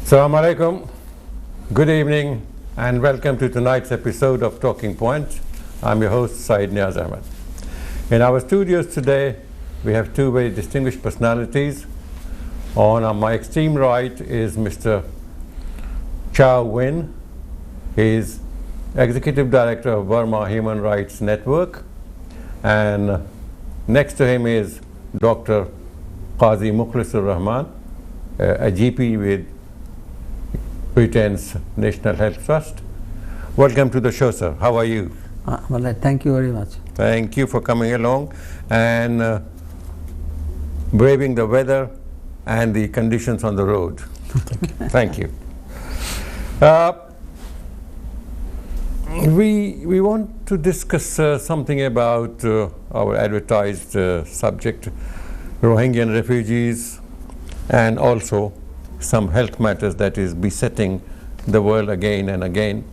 Assalamu alaikum, good evening and welcome to tonight's episode of Talking Points. I'm your host Syed Niaz Ahmed. In our studios today we have two very distinguished personalities. On my extreme right is Mr. Chow Win. He is Executive Director of Burma Human Rights Network, and next to him is Dr. Qazi Mukhlisur Rahman, a GP with Britain's National Health Trust. Welcome to the show, sir. How are you? Well, thank you very much. Thank you for coming along and braving the weather and the conditions on the road. Thank you. We want to discuss something about our advertised subject, Rohingya refugees, and also some health matters that is besetting the world again and again,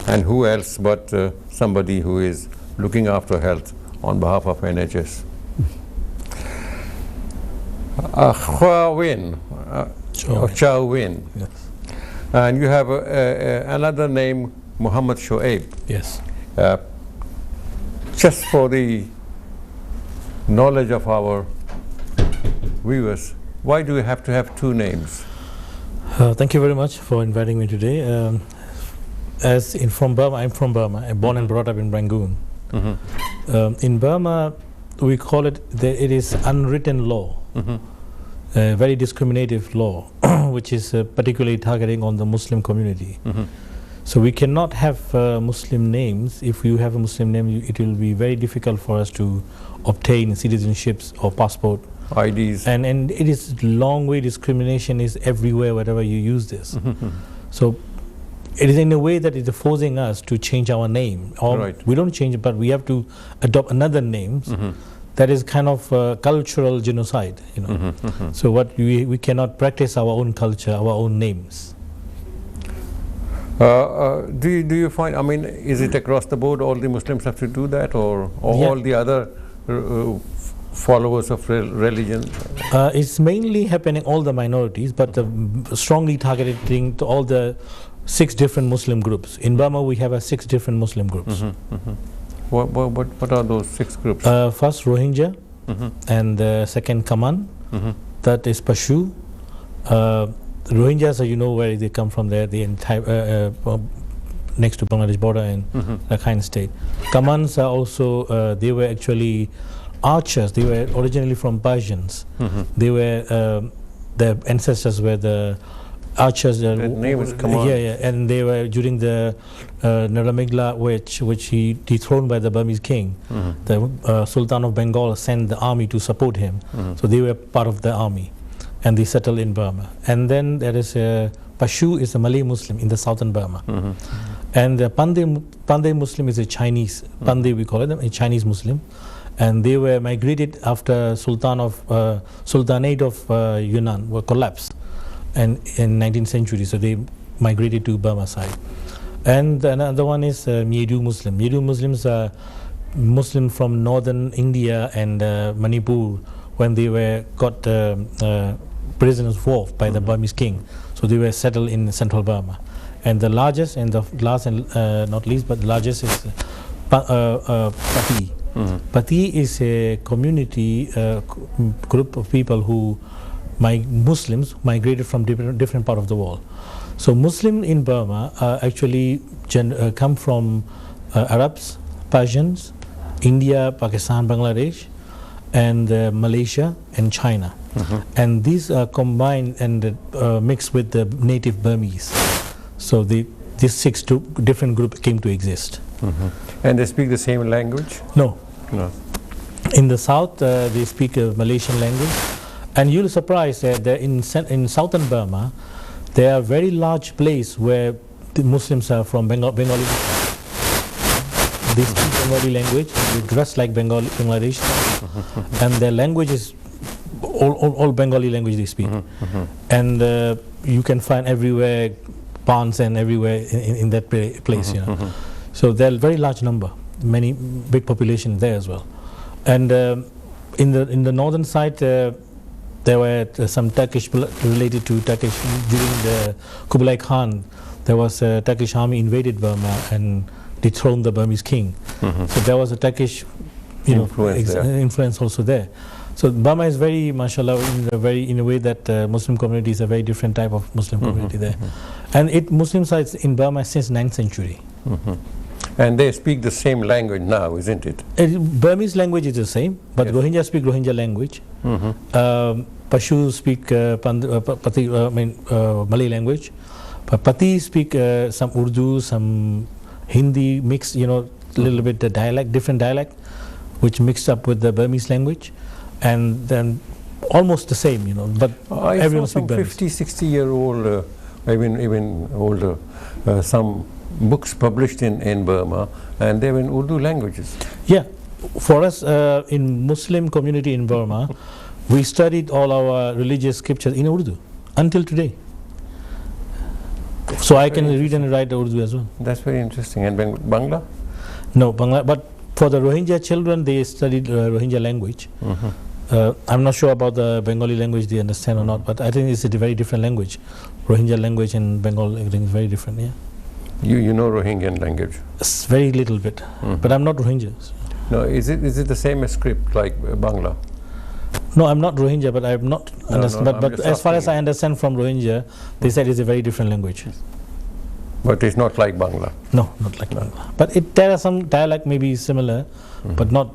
and who else but somebody who is looking after health on behalf of NHS. Chow Win. Yes. And you have another name, Muhammad Shoaib. Yes. Just for the knowledge of our viewers, why do we have to have two names? Thank you very much for inviting me today. From Burma, I'm from Burma. I'm born and brought up in Rangoon. In Burma, we call it, it is unwritten law, a very discriminative law, which is particularly targeting on the Muslim community. So we cannot have Muslim names. If you have a Muslim name, it will be very difficult for us to obtain citizenships or passport. IDs. And it is long way discrimination is everywhere wherever you use this. So it is in a way that it is forcing us to change our name. Or Right. we don't change it, but we have to adopt another names. That is kind of cultural genocide, you know. So what we cannot practice our own culture, our own names. Do you find, I mean, is it across the board all the Muslims have to do that, or Yeah. all the other followers of religion? It's mainly happening all the minorities, but strongly targeting to all the 6 different Muslim groups. In Burma, we have 6 different Muslim groups. What are those 6 groups? First, Rohingya, and second, Kaman. That is Pashu. Rohingyas, you know where they come from. There, the entire next to Bangladesh border and Rakhine state. Kamans are also they were actually archers. They were originally from Persians. They were their ancestors were the archers. The name is Kaman. Yeah, and they were during the Naramegla, which he dethroned by the Burmese king. The Sultan of Bengal sent the army to support him. So they were part of the army, and they settled in Burma. And then there is Pashu is a Malay Muslim in the southern Burma, and the Pandey Muslim is a Chinese. Pandey, we call it, a Chinese Muslim. And they were migrated after Sultanate of Yunnan were collapsed, and in 19th century, so they migrated to Burma side. And another one is Myedu Muslim. Myedu Muslims are Muslim from northern India and Manipur when they were got prisoners of war by the Burmese king. So they were settled in central Burma. And the largest, and the last and not least, but the largest is Pati. Pati is a community group of people who Muslims migrated from different part of the world. So Muslim in Burma actually come from Arabs, Persians, India, Pakistan, Bangladesh, and Malaysia and China. And these are combined and mixed with the native Burmese. So these 6 different groups came to exist. And they speak the same language? No. No. In the south, they speak a Malaysian language. And you'll be surprised that in southern Burma, there are very large place where the Muslims are from Bengali. They speak Bengali language, they dress like Bangladesh, and their language is all Bengali language they speak. And you can find everywhere ponds and everywhere in that place, you know. So there are very large number, many big population there as well. And in the northern side, There were some Turkish related to Turkish during the Kublai Khan. There was a Turkish army invaded Burma and dethroned the Burmese king. So there was a Turkish, influence also there. So Burma is very, mashallah, in a way that Muslim community is a very different type of Muslim community there. And Muslims are in Burma since 9th century. And they speak the same language now, isn't it? Burmese language is the same, but Yes. Rohingya speak Rohingya language. Pashu speak Malay language. Pati speak some Urdu, some Hindi mixed, little bit the dialect, different dialect, which mixed up with the Burmese language, and then almost the same, but everyone some speaks Burmese. 50, 60-year-old, even older, some books published in Burma, and they were in Urdu languages. Yeah, for us in Muslim community in Burma, we studied all our religious scriptures in Urdu until today. So I can read and write Urdu as well. That's very interesting. And Bangla? No, Bangla, but for the Rohingya children, they studied Rohingya language. I'm not sure about the Bengali language they understand or not, but I think it's a very different language. Rohingya language and Bengal is very different, yeah. You know Rohingyan language? It's very little bit, but I'm not Rohingya. No, is it the same script like Bangla? No, I'm not Rohingya, but I'm not understand. But as far as I understand from Rohingya, they said it's a very different language. But it's not like Bangla. No, not like Bangla. But there are some dialect maybe similar, but not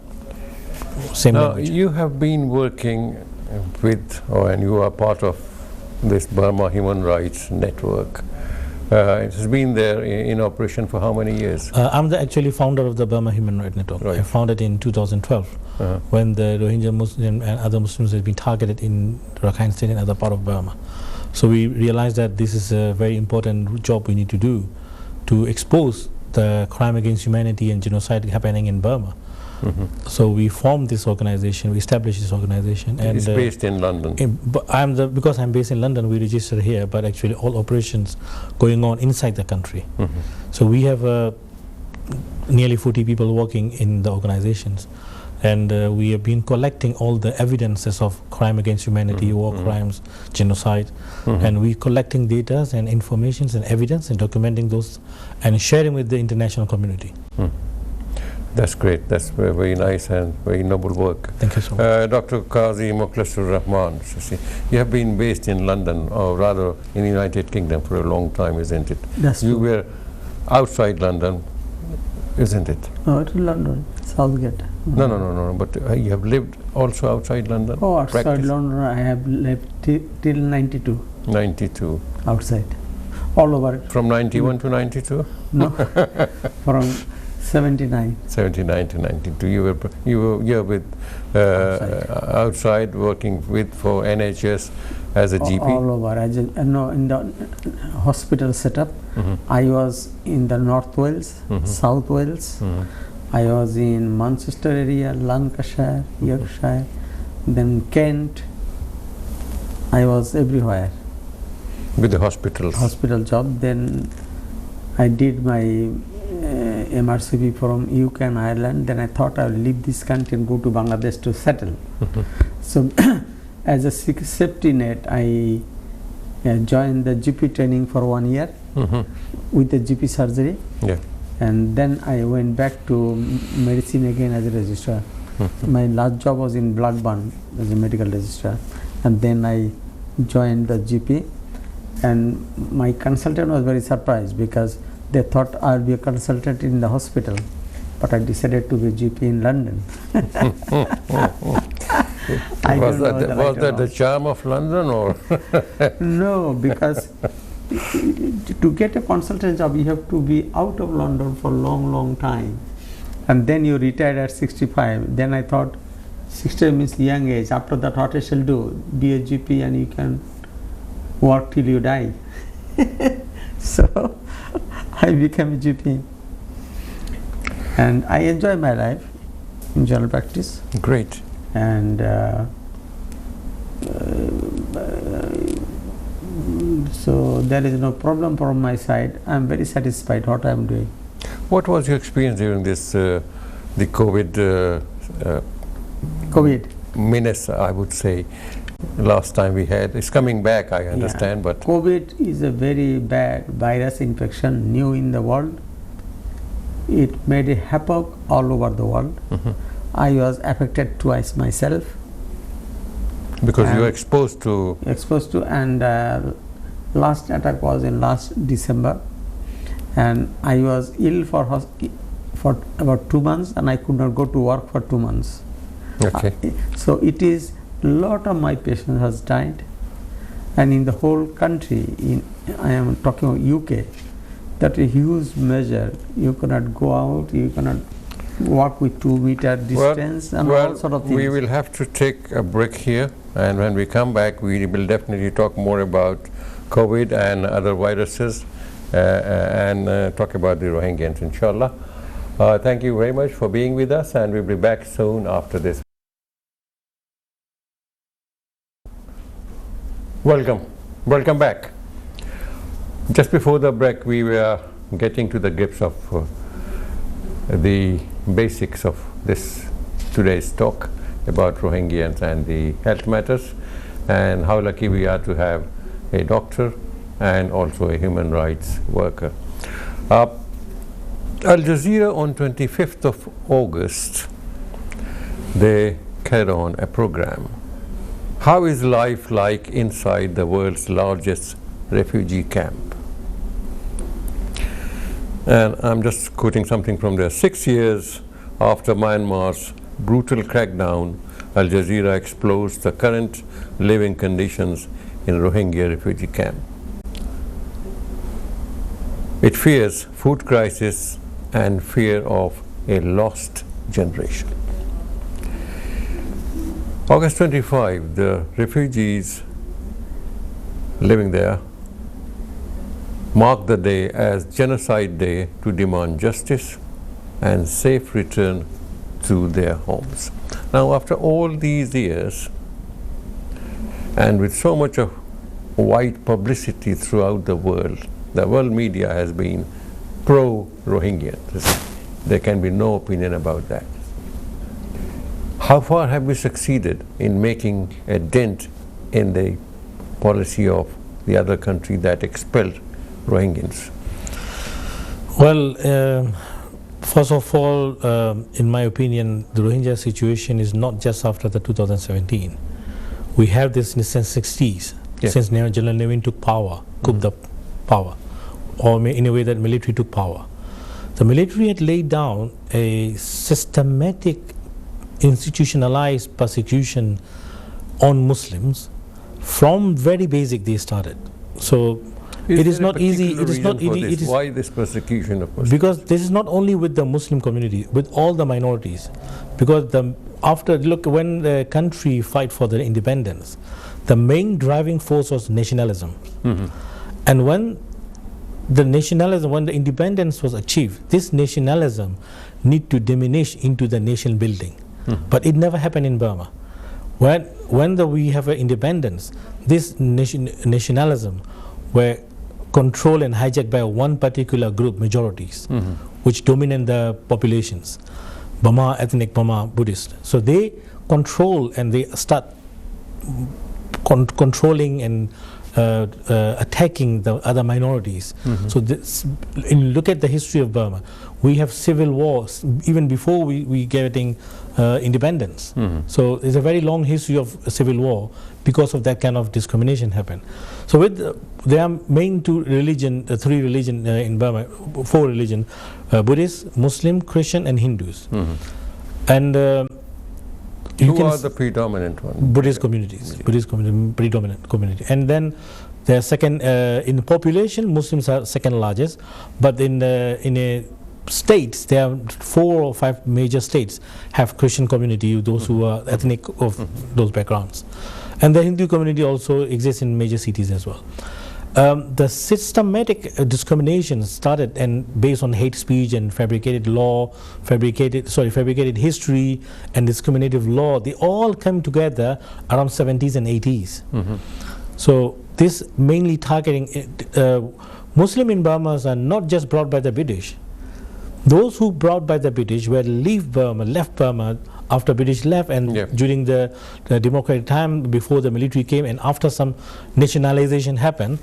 same Now, language. you have been working with, and you are part of this Burma Human Rights Network. It has been there in operation for how many years? I'm the actually founder of the Burma Human Rights Network. Right. I founded in 2012 when the Rohingya Muslim and other Muslims had been targeted in Rakhine State and other part of Burma. So we realized that this is a very important job we need to do to expose the crime against humanity and genocide happening in Burma. So we formed this organization, we established this organization. And it's based in London. Because I'm based in London, we registered here, but actually all operations going on inside the country. So we have nearly 40 people working in the organizations. And we have been collecting all the evidences of crime against humanity, war crimes, genocide. And we collecting data and information and evidence and documenting those and sharing with the international community. That's great. That's very nice and very noble work. Thank you so much. Dr. Qazi Mukhlisur Rahman, you have been based in London, or rather in the United Kingdom for a long time, isn't it? That's You true. were outside London, isn't it? No, it's London, Southgate. No, but you have lived also outside London? Oh, outside Practice? London, I have lived till 92. 92. Outside, all over. From 91 to 92? No, from 79. 79 to 92. You were here with outside working for NHS as a GP? All over. No, in the hospital setup, I was in the North Wales, South Wales. I was in Manchester area, Lancashire, Yorkshire, then Kent. I was everywhere. With the hospitals? Hospital job. Then I did my MRCP from UK and Ireland. Then I thought I would leave this country and go to Bangladesh to settle. So as a safety net, I joined the GP training for 1 year with the GP surgery. Yeah. And then I went back to medicine again as a registrar. My last job was in Blackburn as a medical registrar. And then I joined the GP. And my consultant was very surprised because they thought I would be a consultant in the hospital. But I decided to be a GP in London. Was that the charm of London, or? No, because to get a consultant job, you have to be out of London for a long time. And then you retired at 65. Then I thought 60 means young age. After that, what I shall do? Be a GP and you can work till you die. So I became a GP. And I enjoy my life in general practice. Great. And so there is no problem from my side. I am very satisfied what I am doing. What was your experience during this, the COVID COVID. menace, I would say? last time we had. It's coming back, I understand, but COVID is a very bad virus infection, new in the world. It made a havoc all over the world. I was affected twice myself. because you were exposed to. And last attack was in last December, and I was ill for about 2 months, and I could not go to work for 2 months. Okay. So it is lot of my patients has died, and in the whole country, I am talking about UK, that a huge measure. You cannot go out, you cannot walk with 2 meter distance, and all sort of things. We will have to take a break here, and when we come back, we will definitely talk more about COVID and other viruses, and talk about the Rohingyans, inshallah. Thank you very much for being with us, and we'll be back soon after this. Welcome back. Just before the break, we were getting to the grips of the basics of today's talk about Rohingyans and the health matters, and how lucky we are to have a doctor and also a human rights worker. Al Jazeera on 25th of August, they carried on a program. How is life like inside the world's largest refugee camp? And I'm just quoting something from there. 6 years after Myanmar's brutal crackdown, Al Jazeera explores the current living conditions in Rohingya refugee camp. It fears food crisis and fear of a lost generation. August 25, the refugees living there marked the day as Genocide Day to demand justice and safe return to their homes. Now, after all these years, and with so much of wide publicity throughout the world media has been pro-Rohingya. There can be no opinion about that. How far have we succeeded in making a dent in the policy of the other country that expelled Rohingyans? Well, first of all, in my opinion, the Rohingya situation is not just after the 2017. We have this since the 60s, since General Nevin took power, cooked the power, or in a way that military took power. The military had laid down a systematic institutionalized persecution on Muslims. From very basic they started. So it is not easy. It is not easy. Why this persecution of Muslims? Because this is not only with the Muslim community, with all the minorities. Because when the country fight for their independence, the main driving force was nationalism. And when the independence was achieved, this nationalism need to diminish into the nation building. But it never happened in Burma. When we have an independence, this nationalism were controlled and hijacked by one particular group, majorities, which dominate the populations, Burma, ethnic Burma Buddhist. So they control and they start controlling and attacking the other minorities. So look at the history of Burma. We have civil wars even before we getting independence. So there's a very long history of civil war because of that kind of discrimination happened. So there are main three religion in Burma, 4 religion: Buddhist, Muslim, Christian, and Hindus. And who are the predominant ones? Buddhist communities. Buddhist community, predominant community. And then the second in population, Muslims are second largest, but in a states, there are 4 or 5 major states have Christian community, those who are ethnic of those backgrounds. And the Hindu community also exists in major cities as well. The systematic discrimination started and based on hate speech and fabricated history and discriminative law. They all come together around 70s and 80s. So this mainly targeting Muslim in Burma are not just brought by the British. Those who brought by the British were left Burma after British left and Yep. during the democratic time before the military came and after some nationalization happened.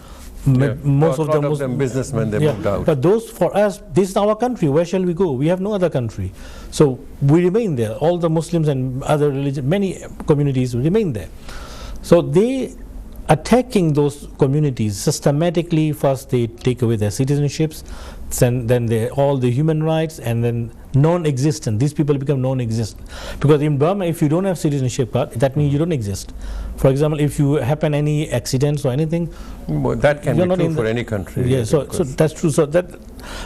Yeah. Most Well, of a lot of them businessmen, they moved out. But those, for us, this is our country. Where shall we go? We have no other country. So we remain there. All the Muslims and other religions, many communities remain there. So they attacking those communities systematically. First they take away their citizenships, then all the human rights, and then non-existent. These people become non-existent. Because in Burma, if you don't have citizenship card, that means you don't exist. For example, if you happen any accidents or anything, Well, that can you're be not true in for the- any country. yeah, so that's true. So that,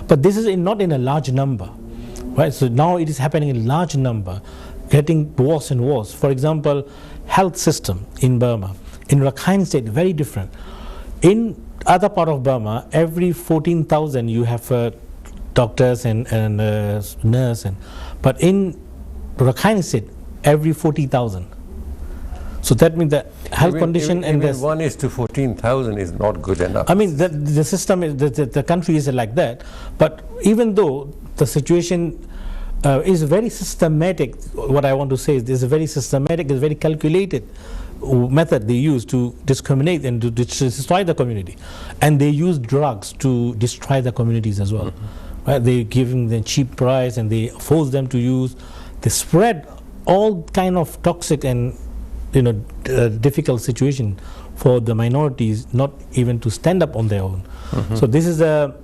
but this is not in a large number, right? So now it is happening in large number, getting worse and worse. For example, health system in Burma, in Rakhine State, very different. In other part of Burma, every 14,000 you have doctors and nurse, but in Rakhine State, every 40,000. So that means the health condition and even the 1 is to 14,000 is not good enough. I mean, the system is, the country is like that. But even though the situation is very systematic, what I want to say is this is very systematic, is very calculated method they use to discriminate and to destroy the community. And they use drugs to destroy the communities as well. Right? They giving them cheap price and they force them to use. They spread all kind of toxic and difficult situation for the minorities, not even to stand up on their own. So this is a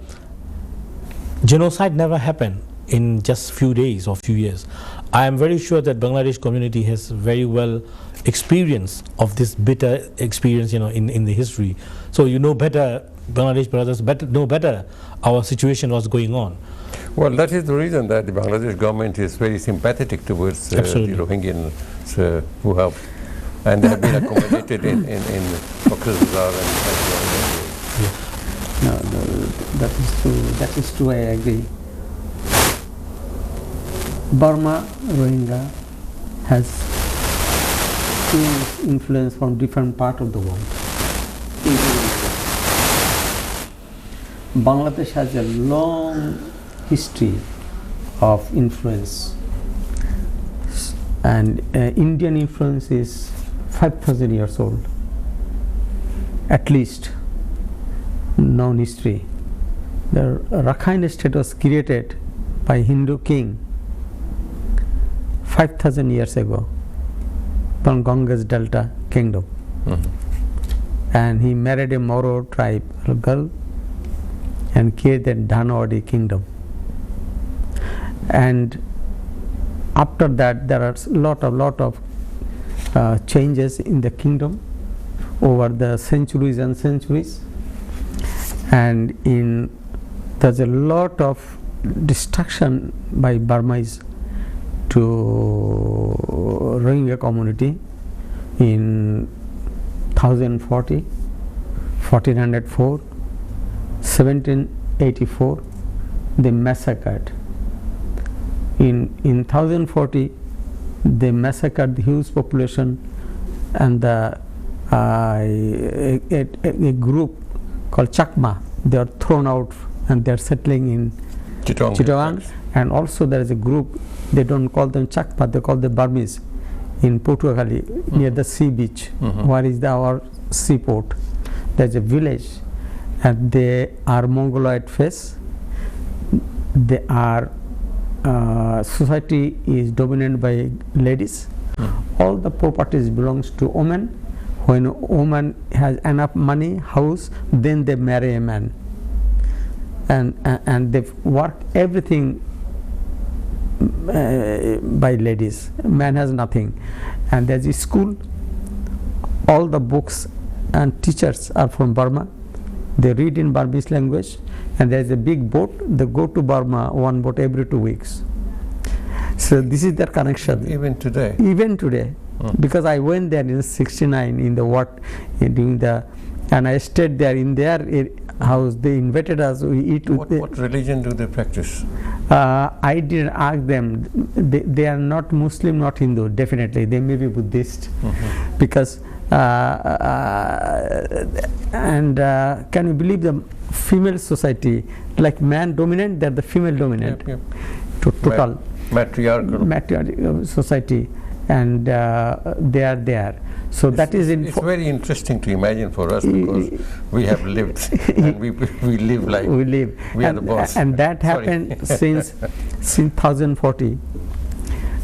genocide never happened in just few days or few years. I am very sure that Bangladesh community has very well experience of this bitter experience, in the history. So better, Bangladesh brothers know better our situation was going on. Well, that is the reason that the Bangladesh government is very sympathetic towards the Rohingyans who have, and they have been accommodated in Cox's Bazar and No, that is true. That is true. I agree. Burma, Rohingya has influence from different part of the world. Bangladesh has a long history of influence, and Indian influence is 5,000 years old, at least, known history. The Rakhine state was created by Hindu king 5,000 years ago from Ganges Delta kingdom. And he married a Moro tribe girl and created Dhanawadi kingdom. And after that there are lot of changes in the kingdom over the centuries and centuries, and there's a lot of destruction by Burmese to Rohingya community in 1040, 1404, 1784. They massacred. In 1040, they massacred the huge population, and a group called Chakma, they are thrown out and they are settling in Chittagong. And also there is a group, they don't call them Chakma, they call them Burmese, in Portugali, near the sea beach, where is our seaport. There is a village, and they are Mongoloid face. They are society is dominated by ladies. All the properties belongs to women. When a woman has enough money, house, then they marry a man, and they work everything by ladies. Man has nothing. And there's a school. All the books and teachers are from Burma. They read in Burmese language, and there's a big boat. They go to Burma, one boat every 2 weeks. So this is their connection. Even today. Even today, because I went there in '69 in the and I stayed there in their house. They invited us. We eat with What religion do they practice? I didn't ask them. They are not Muslim, not Hindu. Definitely, they may be Buddhist, because can you believe the female society, like man dominant, they're the female dominant. Total. matriarchal society, and they are there. So that is it's very interesting to imagine for us, because we have lived and we live like we are the boss. And that happened since 1040,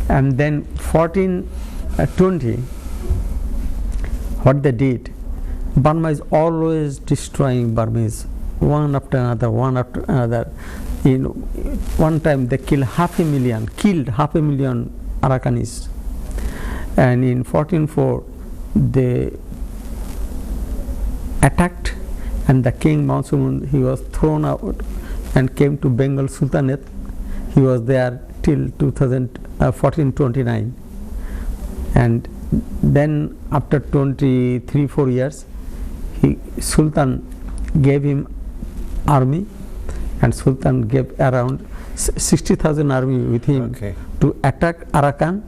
and then 1420. What they did, Burma is always destroying Burmese, one after another, one after another. In one time they killed half a million Arakanis, and in 1404 they attacked, and the king Mansumun, he was thrown out and came to Bengal Sultanate. He was there till 1429, and then after 23-4 years, Sultan gave him army, and Sultan gave around 60,000 army with him to attack Arakan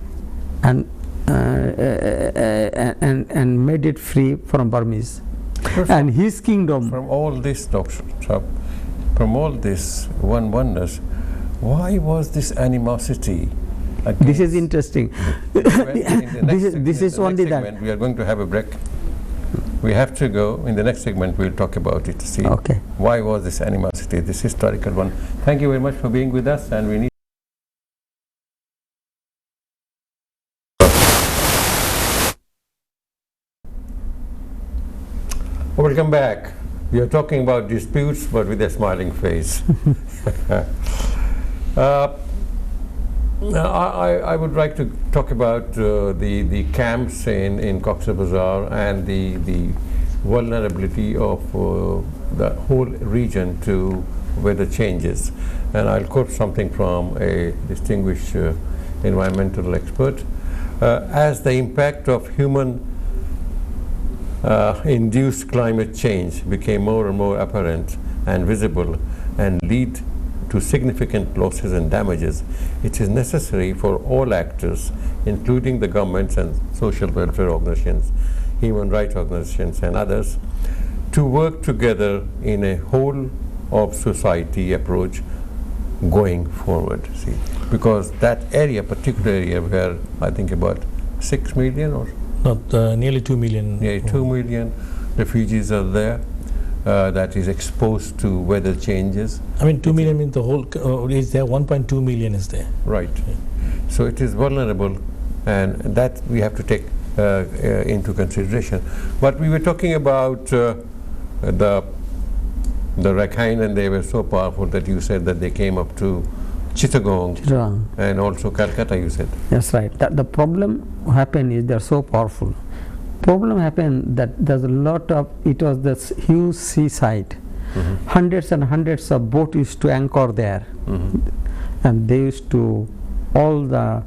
and made it free from Burmese. And his kingdom. From all this, from all this, one wonders, why was this animosity? This is interesting. This is only that. We are going to have a break. We have to go. In the next segment, we'll talk about it to see why was this animosity, this historical one. Thank you very much for being with us, and we need. Welcome back. We are talking about disputes, but with a smiling face. I would like to talk about the camps in Cox's Bazar and the vulnerability of the whole region to weather changes. And I'll quote something from a distinguished environmental expert. As the impact of human induced climate change became more and more apparent and visible and lead to significant losses and damages, it is necessary for all actors, including the governments and social welfare organizations, human rights organizations and others, to work together in a whole of society approach going forward. See, because that area, particular area where I think about 6 million or nearly 2 million. Yeah, 2 million refugees are there. That is exposed to weather changes. I mean, 2 million means the whole is there. 1.2 million is there. Right. Yeah. So it is vulnerable, and that we have to take into consideration. But we were talking about the Rakhine, and they were so powerful that you said that they came up to Chittagong and also Calcutta, you said. That's right. The problem happened is they are so powerful. Problem happened that there's a lot of, it was this huge seaside. Hundreds and hundreds of boats used to anchor there. And they used to, all the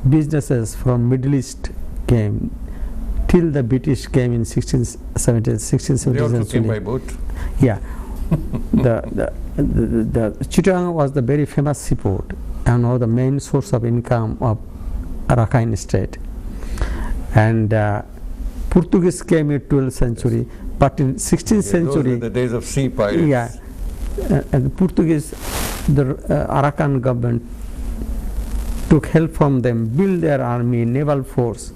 businesses from Middle East came till the British came in 1670s. They also came by boat? Yeah. the Chittagong was the very famous seaport and was the main source of income of Rakhine state. And Portuguese came in 12th century, but in 16th century, those were the days of sea pirates. Yeah, and the Portuguese, the Arakan government took help from them, built their army, naval force.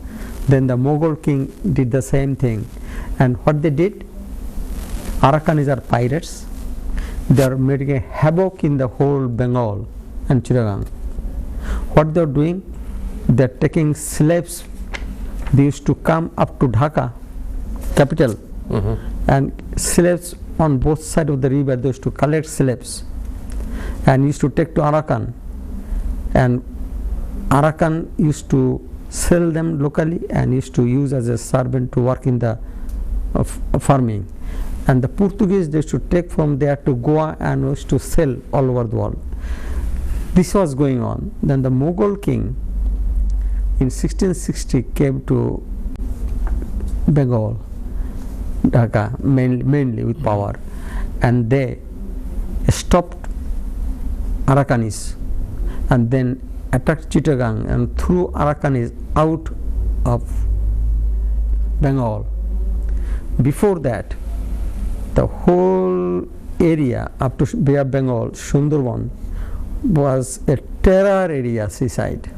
Then the Mughal king did the same thing, and what they did, Arakanis are pirates. They are making a havoc in the whole Bengal and Chittagong. What they are doing, they are taking slaves. They used to come up to Dhaka, capital, and slaves on both sides of the river. They used to collect slaves and used to take to Arakan, and Arakan used to sell them locally and used to use as a servant to work in the farming. And the Portuguese, they used to take from there to Goa and used to sell all over the world. This was going on. Then the Mughal king in 1660 came to Bengal, Dhaka, mainly with power, and they stopped Arakanis and then attacked Chittagong and threw Arakanis out of Bengal. Before that, the whole area up to Bay of Bengal, Sundarban, was a terror area seaside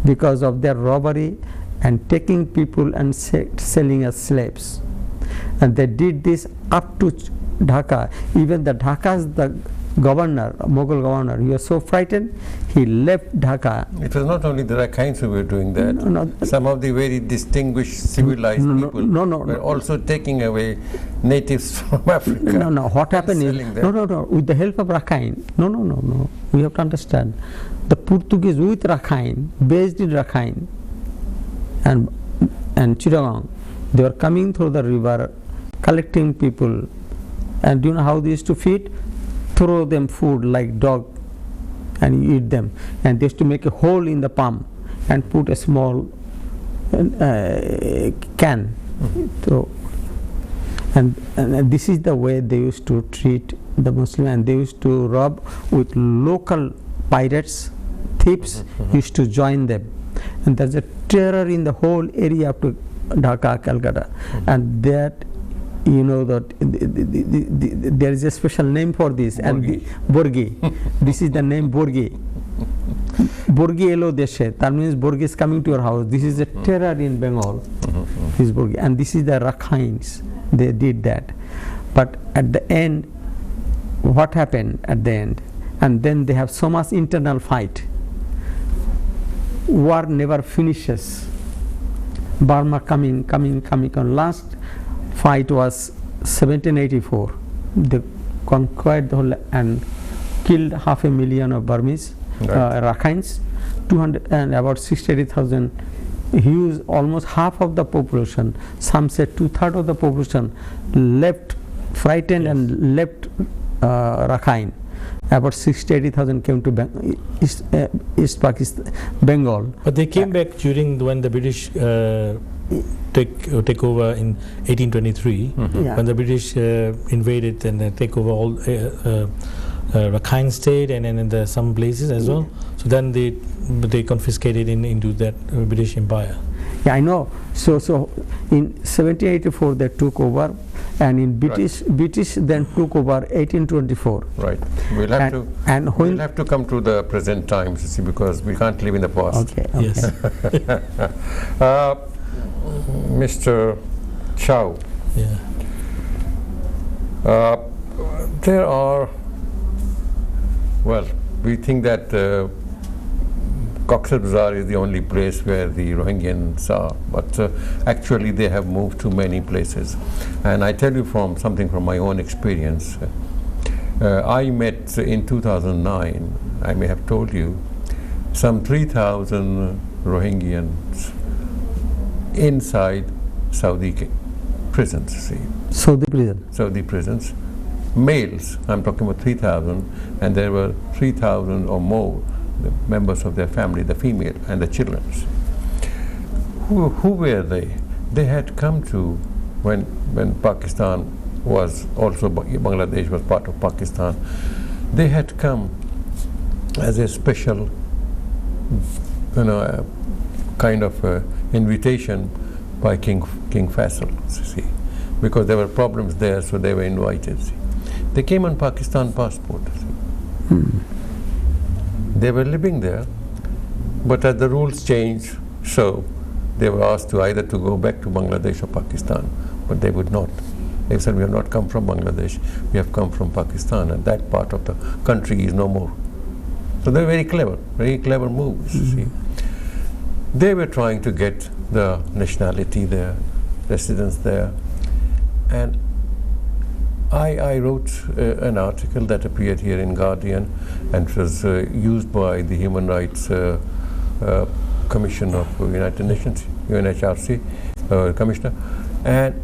because of their robbery and taking people and selling as slaves. And they did this up to Dhaka. Even the Dhaka's the governor, Mughal governor, he was so frightened, he left Dhaka. It was not only the Rakhines who were doing that. No, some of the very distinguished civilized people were also taking away natives from Africa. What happened is, with the help of Rakhine. No. We have to understand. The Portuguese with Rakhine, based in Rakhine and Chittagong, they were coming through the river, collecting people. And do you know how they used to feed? Throw them food like dog and eat them. And they used to make a hole in the palm and put a small can. So, and this is the way they used to treat the Muslim, and they used to rob with local pirates, thieves used to join them. And there's a terror in the whole area up to Dhaka, Calcutta. And that, you know, that there is a special name for this. Borgi. This is the name Borgi. Borgi elo deshe. That means Borgi is coming to your house. This is a terror in Bengal. This Borgi. And this is the Rakhines. They did that. But at the end, what happened at the end? And then they have so much internal fight. War never finishes. Burma coming. Last fight was 1784. They conquered the whole and killed 500,000 of Burmese, Rakhines, 200 and about 60,000. Huge, almost half of the population. Some said 2/3 of the population left, frightened, and left Rakhine. About 60,000-80,000 came to East Pakistan, Bengal. But they came back when the British take over in 1823, when the British invaded and take over all Rakhine state and in some places as well. So then they confiscated into that British Empire. Yeah, I know. So in 1784 they took over, and in British then took over 1824. Right. We'll have to come to the present times, see, because we can't live in the past. Okay. Yes. Mr. Chow. Yeah. There are. Well, we think that Cox's Bazar is the only place where the Rohingyans are, but actually they have moved to many places. And I tell you something from my own experience. I met in 2009, I may have told you, some 3,000 Rohingyans inside Saudi prisons. See. Saudi prisons. Males, I'm talking about 3,000, and there were 3,000 or more the members of their family, the female and the children. Who were they? They had come to, when Pakistan was also, Bangladesh was part of Pakistan, they had come as a special, kind of invitation by King Faisal, see, because there were problems there, so they were invited. See. They came on Pakistan passport. They were living there, but as the rules changed, so they were asked to either to go back to Bangladesh or Pakistan, but they would not. They said, we have not come from Bangladesh, we have come from Pakistan, and that part of the country is no more. So they're very clever moves, see. They were trying to get the nationality there, residence there, and I wrote an article that appeared here in Guardian, and it was used by the Human Rights Commission of United Nations, UNHRC Commissioner, and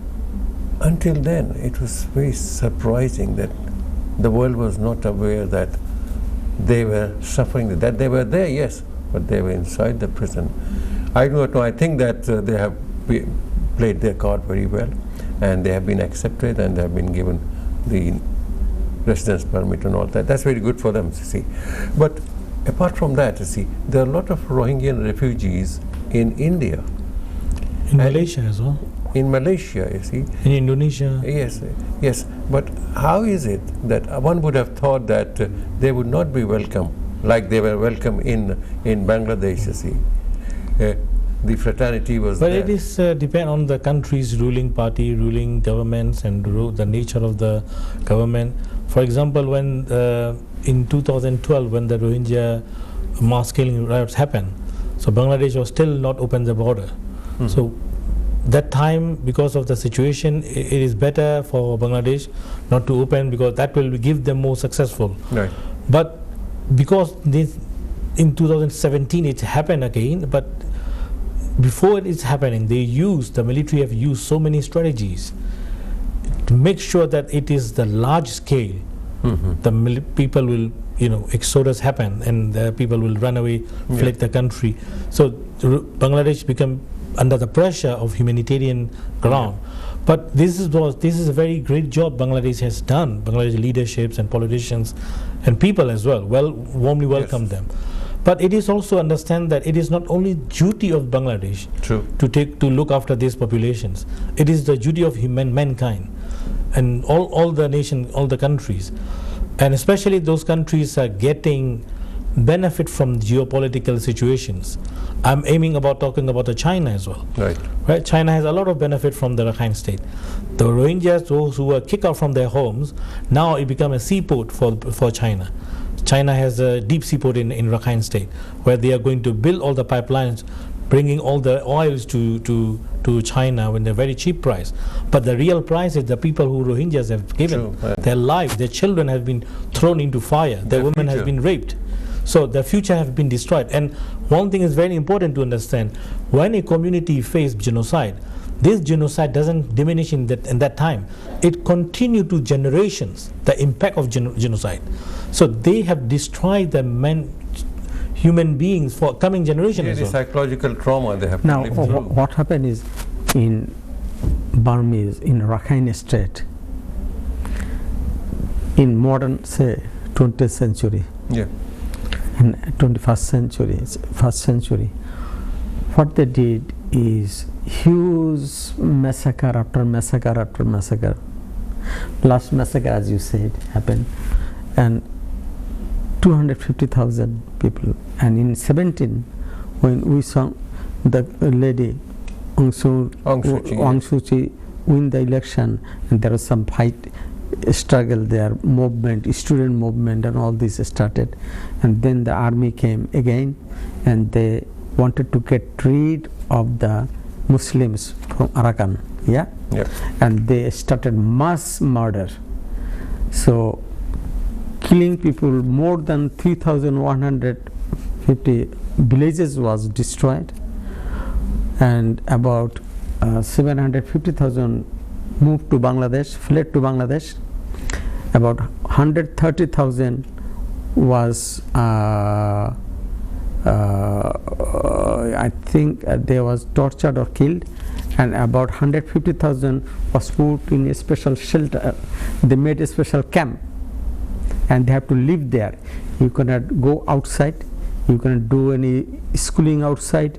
until then it was very surprising that the world was not aware that they were suffering, that they were there, yes, but they were inside the prison. I do not know, I think that they have played their card very well, and they have been accepted and they have been given the residence permit and all that. That's very good for them, you see. But apart from that, you see, there are a lot of Rohingya refugees in India. In Malaysia as well. In Malaysia, you see. In Indonesia. Yes. But how is it that one would have thought that they would not be welcome like they were welcome in Bangladesh, you see. The fraternity was But there. it is depend on the country's ruling party, ruling governments, and the nature of the government. For example, when in 2012, when the Rohingya mass killing riots happened, so Bangladesh was still not open the border. So that time, because of the situation, it is better for Bangladesh not to open, because that will give them more successful. Right. But because this in 2017 it happened again, but before it is happening, the military have used so many strategies to make sure that it is the large scale. The people will, exodus happen, and the people will run away, flee the country. So Bangladesh become under the pressure of humanitarian ground. But this is a very great job Bangladesh has done. Bangladesh leaderships and politicians and people as well warmly welcome them. But it is also understand that it is not only duty of Bangladesh to look after these populations. It is the duty of mankind, and all the nation, all the countries, and especially those countries are getting benefit from geopolitical situations. I'm talking about China as well. Right. China has a lot of benefit from the Rakhine state. The Rohingyas, those who were kicked out from their homes, now it become a seaport for China. China has a deep seaport in Rakhine state, where they are going to build all the pipelines, bringing all the oils to China with a very cheap price. But the real price is the people who Rohingyas have given their lives. Their children have been thrown into fire. Their women have been raped. So the future have been destroyed. And one thing is very important to understand: when a community faces genocide, this genocide doesn't diminish in that time. It continues to generations, the impact of genocide. So they have destroyed the human beings for coming generations. The psychological trauma they have now to live through. What happened is, in Burmese, in Rakhine state, in modern, say, 20th century, and 21st century, what they did is huge massacre after massacre after massacre. Last massacre, as you said, happened, and 250,000 people. And in 17, when we saw the lady Aung Suu Kyi win the election, and there was some fight, struggle there, movement, student movement, and all this started. And then the army came again, and they wanted to get rid of the Muslims from Arakan, and they started mass murder. So killing people, more than 3,150 villages was destroyed, and about 750,000 moved to Bangladesh, fled to Bangladesh. About 130,000 was I think they was tortured or killed, and about 150,000 was put in a special shelter. They made a special camp, and they have to live there. You cannot go outside, you cannot do any schooling outside,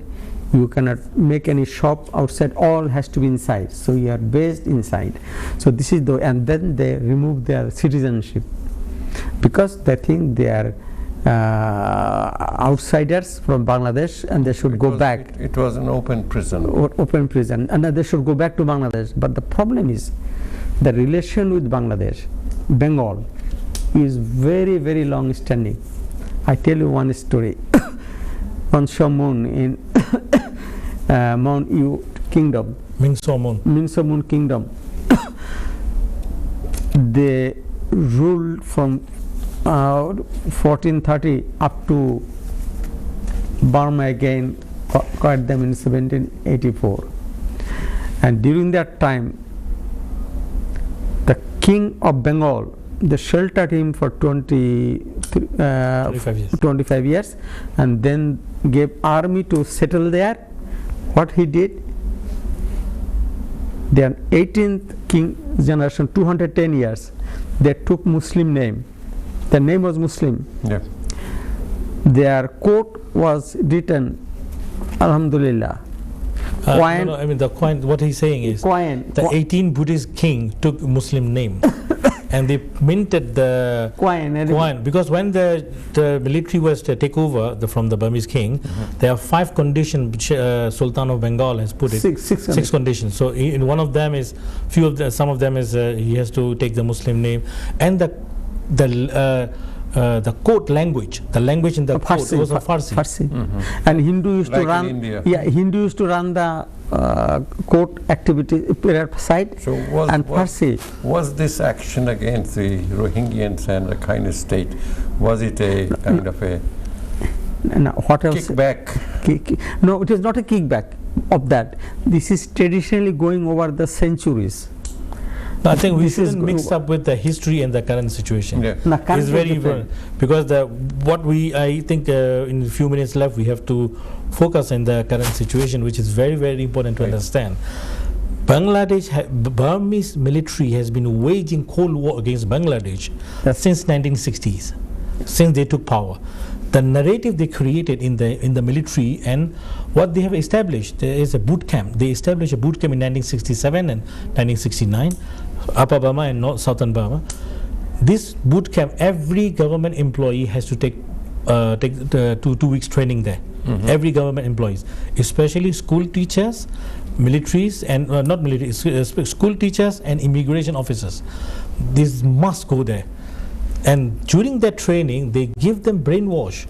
you cannot make any shop outside, all has to be inside. So you are based inside. So this is and then they remove their citizenship, because they think they are outsiders from Bangladesh, and they should go back. It was an open prison. Open prison, and they should go back to Bangladesh. But the problem is, the relation with Bangladesh, Bengal, is very, very long standing. I tell you one story. On Shamun in Mount Yu Kingdom, Minso Moon Kingdom, they ruled from 1430 up to Burma again, caught them in 1784. And during that time, the King of Bengal, they sheltered him for 25 years, and then gave army to settle there. What he did, their 18th king generation, 210 years, they took Muslim name. The name was Muslim. Their coat was written Alhamdulillah, No, I mean the coin. What he's saying is the 18 Buddhist king took Muslim name, and they minted the coin because when the military was to take over from the Burmese king, there are 5 conditions which Sultan of Bengal has put it. Six conditions. So in one of them is some of them is he has to take the Muslim name, and the court language, the language in the court was a Farsi. And Hindu used to run. Hindu used to run the court activity side. So Farsi. Was this action against the Rohingyans and the Rakhine state? Was it a kind of a what else? Kickback? No, it is not a kickback of that. This is traditionally going over the centuries. No, I think we shouldn't mix up with the history and the current situation. Yeah. It's very important because I think in a few minutes left we have to focus on the current situation, which is very, very important to understand. Burmese military has been waging Cold War against Bangladesh since 1960s, since they took power. The narrative they created in the military and what they have established, there is a boot camp. They established a boot camp in 1967 and 1969, Upper Burma and Southern Burma. This boot camp, every government employee has to take 2 weeks training there. Every government employees, especially school teachers, militaries and not military, school teachers and immigration officers. These must go there. And during that training, they give them brainwash.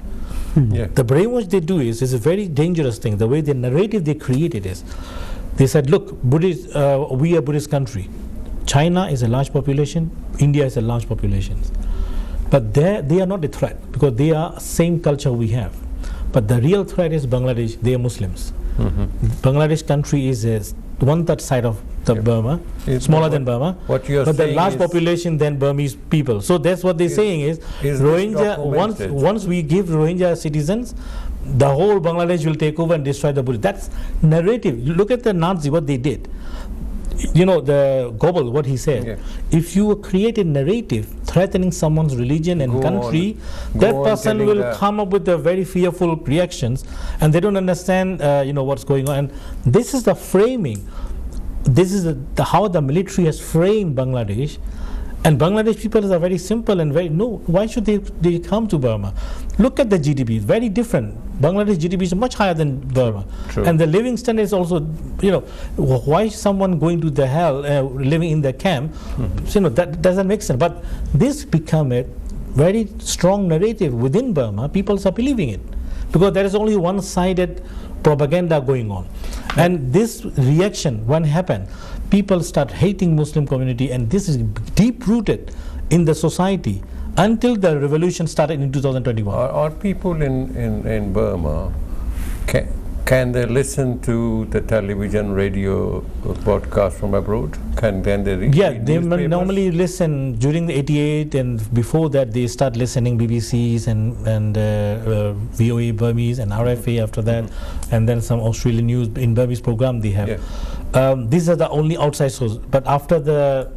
The brainwash they do is a very dangerous thing. The way the narrative they created is, they said, look, we are a Buddhist country. China is a large population. India is a large population. But they are not a threat because they are same culture we have. But the real threat is Bangladesh. They are Muslims. Bangladesh country is 1/3 side of the Burma, smaller than Burma, but the large population than Burmese people. So that's what they're saying is Rohingya, once we give Rohingya citizens, the whole Bangladesh will take over and destroy the Buddhists. That's narrative. You look at the Nazi, what they did. You know, the Goebbels, what he said. If you create a narrative threatening someone's religion and country, that person will come up with the very fearful reactions, and they don't understand what's going on. And this is the framing. This is how the military has framed Bangladesh. And Bangladesh people are very simple and why should they come to Burma? Look at the GDP, very different. Bangladesh GDP is much higher than Burma. True. And the living standard is also, why is someone going to the hell, living in the camp? That doesn't make sense. But this become a very strong narrative within Burma. People are believing it because there is only one-sided propaganda going on. And this reaction, when happened, people start hating Muslim community, and this is deep-rooted in the society until the revolution started in 2021. Are people in Burma, can they listen to the television, radio, podcast from abroad? Can they read they newspapers? normally listen during the 88, and before that they start listening BBCs and VOA Burmese and RFA after that, and then some Australian news in Burmese program they have. These are the only outside sources. But after the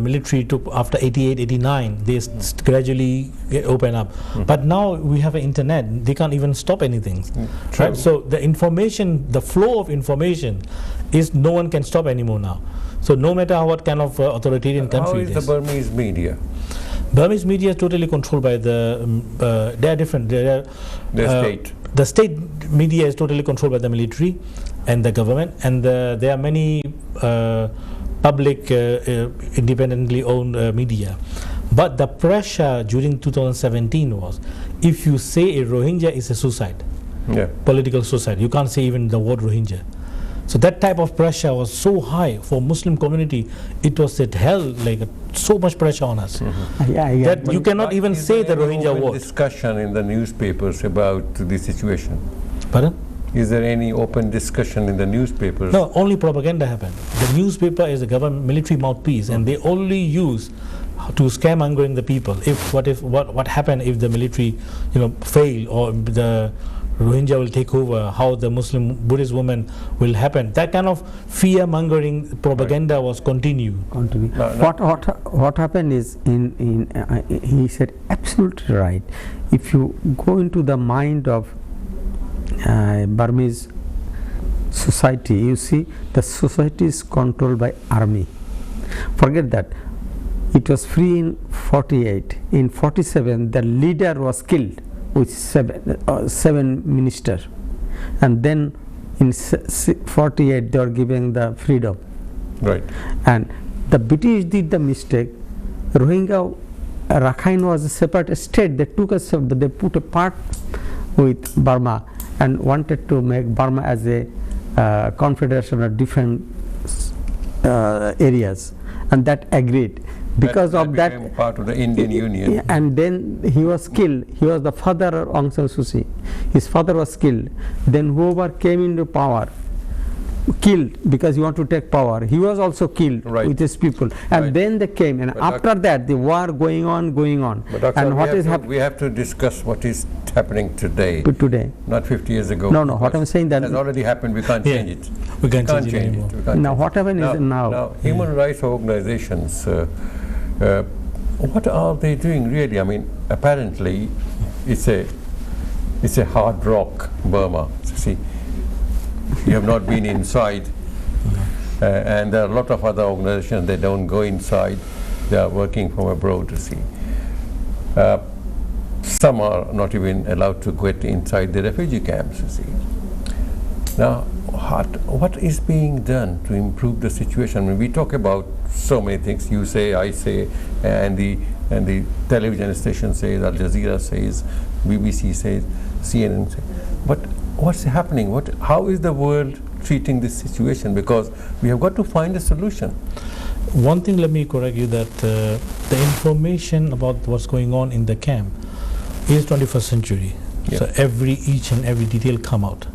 military took, after 88, 89, they gradually open up. But now we have an internet, they can't even stop anything. Right? So the information, the flow of information is no one can stop anymore now. So no matter what kind of authoritarian country it is. How is the Burmese media? Burmese media is totally controlled by the, they are different. The state. The state media is totally controlled by the military and the government, and there are many public independently owned media. But the pressure during 2017 was, if you say a Rohingya is a suicide, political suicide, you can't say even the word Rohingya. So that type of pressure was so high for Muslim community, it was held like so much pressure on us that you cannot even say the Rohingya word. Discussion in the newspapers about the situation? Pardon? Is there any open discussion in the newspapers? No, only propaganda happened. The newspaper is a government military mouthpiece, and they only use to scaremongering the people. What happened if the military, fail, or the Rohingya will take over, how the Muslim Buddhist woman will happen. That kind of fear-mongering propaganda was continued. What happened is, he said absolutely right. If you go into the mind of Burmese society, you see, the society is controlled by army. Forget that. It was free in 48. In 47, the leader was killed with seven ministers. And then in 48, they were giving the freedom. Right. And the British did the mistake. Rohingya, Rakhine was a separate state. They took they put a part with Burma and wanted to make Burma as a confederation of different areas, and that agreed. Because that became part of the Indian Union. And then he was killed. He was the father of Aung San Suu Kyi. His father was killed. Then whoever came into power, killed because he wanted to take power. He was also killed with his people. And then they came. And after that, the war going on. But and what is happening? We have to discuss what is happening today. Not 50 years ago. No, what I'm saying that has already happened. We can't change it. We can't change it anymore. Now, what happened is now. Now, human rights organizations, what are they doing really? I mean, apparently, it's a hard rock, Burma. See, you have not been inside, and there are a lot of other organizations. They don't go inside. They are working from abroad. To see, some are not even allowed to get inside the refugee camps. You see, now what is being done to improve the situation? I mean, we talk about so many things. You say, I say, and the television station says, Al Jazeera says, BBC says, CNN says. But what's happening? How is the world treating this situation? Because we have got to find a solution. One thing, let me correct you, that the information about what's going on in the camp is 21st century. So each and every detail come out.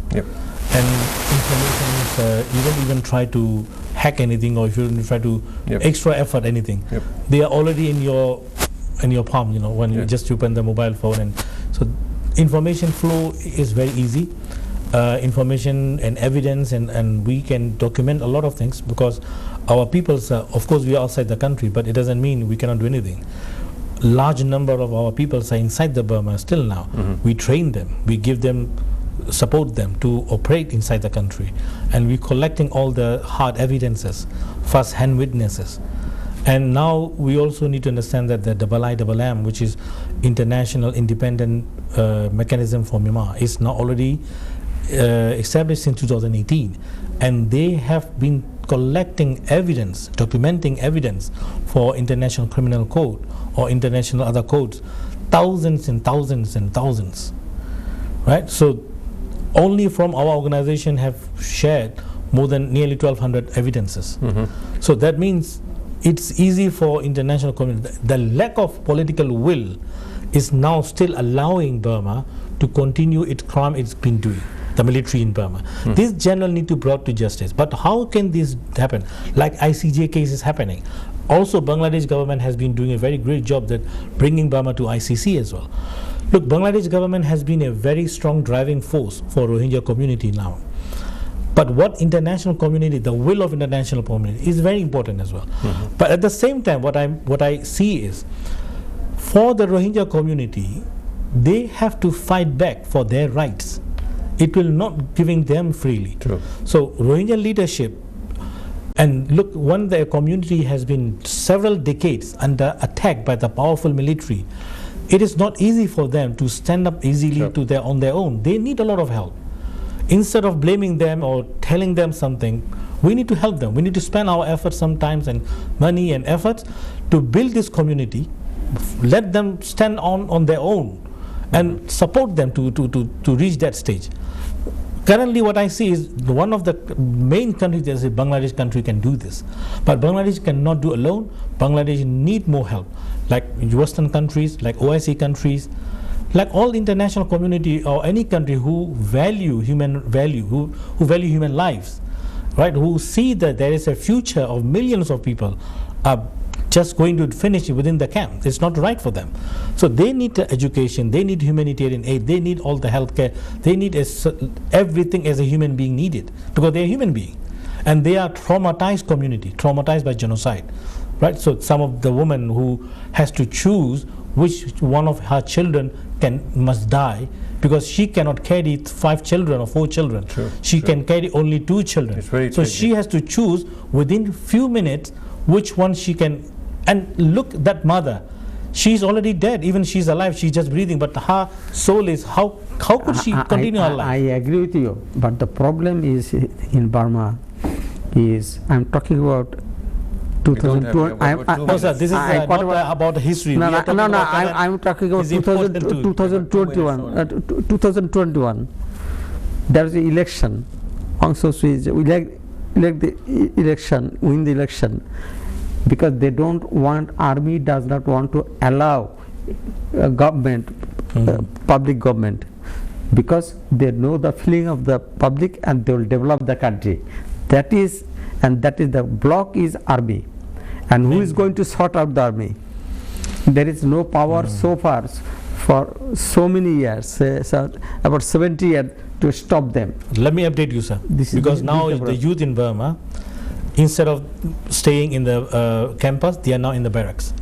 And information is, you don't even try to hack anything, or if you don't try to extra effort anything. They are already in your palm, you know, when you just open the mobile phone. And so information flow is very easy. Information and evidence, and we can document a lot of things, because our peoples, of course we are outside the country, but it doesn't mean we cannot do anything. Large number of our peoples are inside the Burma still now. We train them, we give them, support them to operate inside the country, and we're collecting all the hard evidences, first-hand witnesses. And now we also need to understand that the IIM, which is International Independent Mechanism for Myanmar, is now already established since 2018, and they have been collecting evidence, documenting evidence for International Criminal Code or international other codes, thousands and thousands and thousands, right? So only from our organization have shared more than nearly 1,200 evidences. So that means it's easy for international community. The lack of political will is now still allowing Burma to continue its crime it's been doing, the military in Burma. This general need to be brought to justice. But how can this happen? Like ICJ case is happening. Also, Bangladesh government has been doing a very great job that bringing Burma to ICC as well. Look, Bangladesh government has been a very strong driving force for Rohingya community now. But what international community, the will of international community is very important as well. But at the same time, what I see is, for the Rohingya community, they have to fight back for their rights. It will not giving them freely. So Rohingya leadership, and look, when the community has been several decades under attack by the powerful military, it is not easy for them to stand up easily on their own. They need a lot of help. Instead of blaming them or telling them something, we need to help them. We need to spend our efforts sometimes, and money and efforts, to build this community, let them stand on their own, and support them to reach that stage. Currently what I see is one of the main countries, that is Bangladesh country, can do this. But Bangladesh cannot do alone. Bangladesh need more help. Like Western countries, like OIC countries, like all international community or any country who value human value, who value human lives, right? Who see that there is a future of millions of people are just going to finish within the camp. It's not right for them. So they need education, they need humanitarian aid, they need all the healthcare, they need everything as a human being needed, because they are human being. And they are traumatized community, traumatized by genocide, right? So some of the woman who has to choose which one of her children must die because she cannot carry 5 children or 4 children. True, She true. can carry only 2 children. It's very So tricky. she has to choose within few minutes which one she can. And look, that mother, she's already dead. Even she's alive, she's just breathing. But her soul is, how could she continue her life? I agree with you, but the problem is in Burma is, I'm talking about We don't have- 2002. we have about 2 No, sir, this is I not thought about- about the history. No, We are talking no, about current- I'm talking about is important too. 2021. 2021. There is an election. Aung San Suu Kyi elect the election, win the election, because they don't want, army does not want to allow government, public government, because they know the feeling of the public and they will develop the country. That is the block is army, and who is going to sort out the army? There is no power so far for so many years, so about 70 years, to stop them. Let me update you, sir. Because now the youth in Burma, instead of staying in the campus, they are now in the barracks.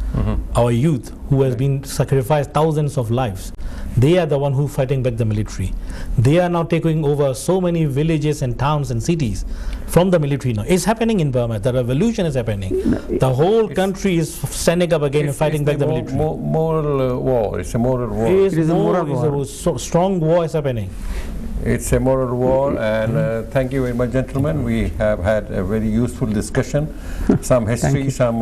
Our youth, who has been sacrificed thousands of lives, they are the one who fighting back the military. They are now taking over so many villages and towns and cities from the military now. It's happening in Burma. The revolution is happening. The whole country is standing up again and fighting back the military. Moral war. It's a moral war. It is a moral war. war. So strong war is happening. It's a moral war, and thank you very much, gentlemen. We have had a very useful discussion, some history, some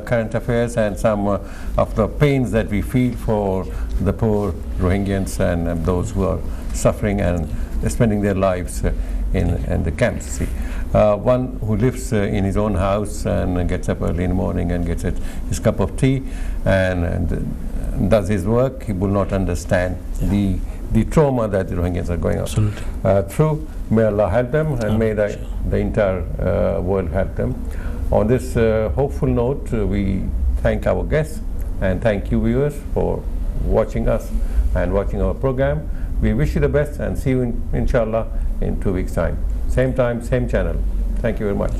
current affairs, and some of the pains that we feel for the poor Rohingyans and those who are suffering and spending their lives in the camps. See, one who lives in his own house and gets up early in the morning and gets his cup of tea and does his work, he will not understand the trauma that the Rohingyans are going through. May Allah help them, and may the entire world help them. On this hopeful note, we thank our guests and thank you viewers for watching us and watching our program. We wish you the best and see you inshallah in 2 weeks time. Same time, same channel. Thank you very much.